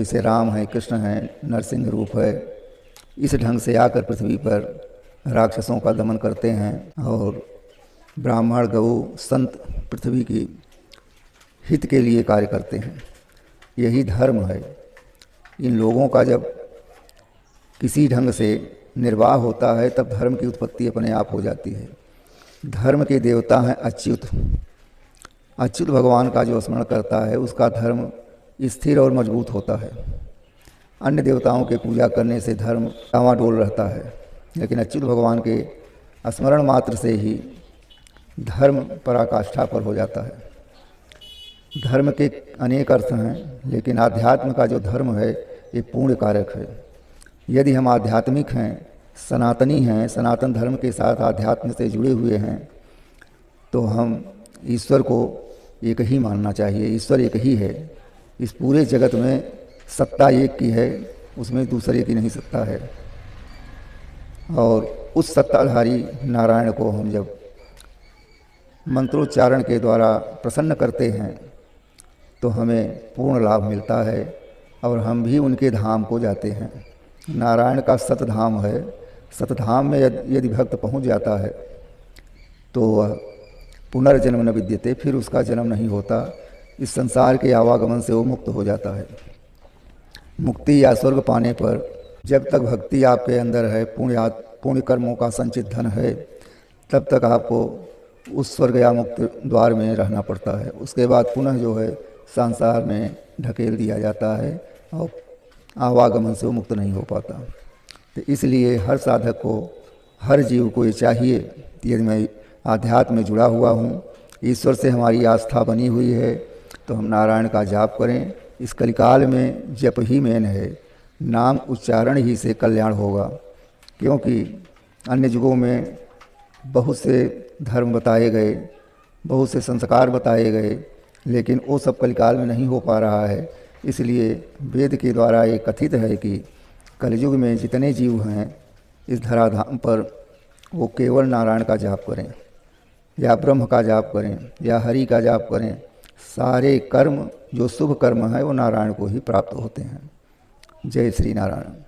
जैसे राम है, कृष्ण है, नरसिंह रूप है, इस ढंग से आकर पृथ्वी पर राक्षसों का दमन करते हैं और ब्राह्मण गऊ संत पृथ्वी की हित के लिए कार्य करते हैं। यही धर्म है। इन लोगों का जब किसी ढंग से निर्वाह होता है तब धर्म की उत्पत्ति अपने आप हो जाती है। धर्म के देवता हैं अच्युत। अच्युत भगवान का जो स्मरण करता है उसका धर्म स्थिर और मजबूत होता है। अन्य देवताओं के पूजा करने से धर्म डावाडोल रहता है, लेकिन अच्युत भगवान के स्मरण मात्र से ही धर्म पराकाष्ठा पर हो जाता है। धर्म के अनेक अर्थ हैं, लेकिन आध्यात्म का जो धर्म है ये पूर्ण कारक है। यदि हम आध्यात्मिक हैं, सनातनी हैं, सनातन धर्म के साथ आध्यात्म से जुड़े हुए हैं, तो हम ईश्वर को एक ही मानना चाहिए। ईश्वर एक ही है। इस पूरे जगत में सत्ता एक की है, उसमें दूसरे की नहीं सत्ता है। और उस सत्ताधारी नारायण को हम जब मंत्रोच्चारण के द्वारा प्रसन्न करते हैं तो हमें पूर्ण लाभ मिलता है और हम भी उनके धाम को जाते हैं। नारायण का सतधाम है। सतधाम में यदि भक्त पहुंच जाता है तो वह पुनर्जन्म न विद्यते, फिर उसका जन्म नहीं होता। इस संसार के आवागमन से वो मुक्त हो जाता है। मुक्ति या स्वर्ग पाने पर जब तक भक्ति आपके अंदर है, पुण्य कर्मों का संचित धन है, तब तक आपको उस स्वर्ग या मुक्त द्वार में रहना पड़ता है। उसके बाद पुनः जो है संसार में ढकेल दिया जाता है और आवागमन से वो मुक्त नहीं हो पाता। तो इसलिए हर साधक को, हर जीव को ये चाहिए कि यदि मैं आध्यात्म में जुड़ा हुआ हूँ, ईश्वर से हमारी आस्था बनी हुई है, तो हम नारायण का जाप करें। इस कलिकाल में जप ही मेन है। नाम उच्चारण ही से कल्याण होगा, क्योंकि अन्य युगों में बहुत से धर्म बताए गए, बहुत से संस्कार बताए गए, लेकिन वो सब कलिकाल में नहीं हो पा रहा है। इसलिए वेद के द्वारा ये कथित है कि कलयुग में जितने जीव हैं इस धराधाम पर, वो केवल नारायण का जाप करें या ब्रह्म का जाप करें या हरि का जाप करें। सारे कर्म जो शुभ कर्म है वो नारायण को ही प्राप्त होते हैं। जय श्री नारायण।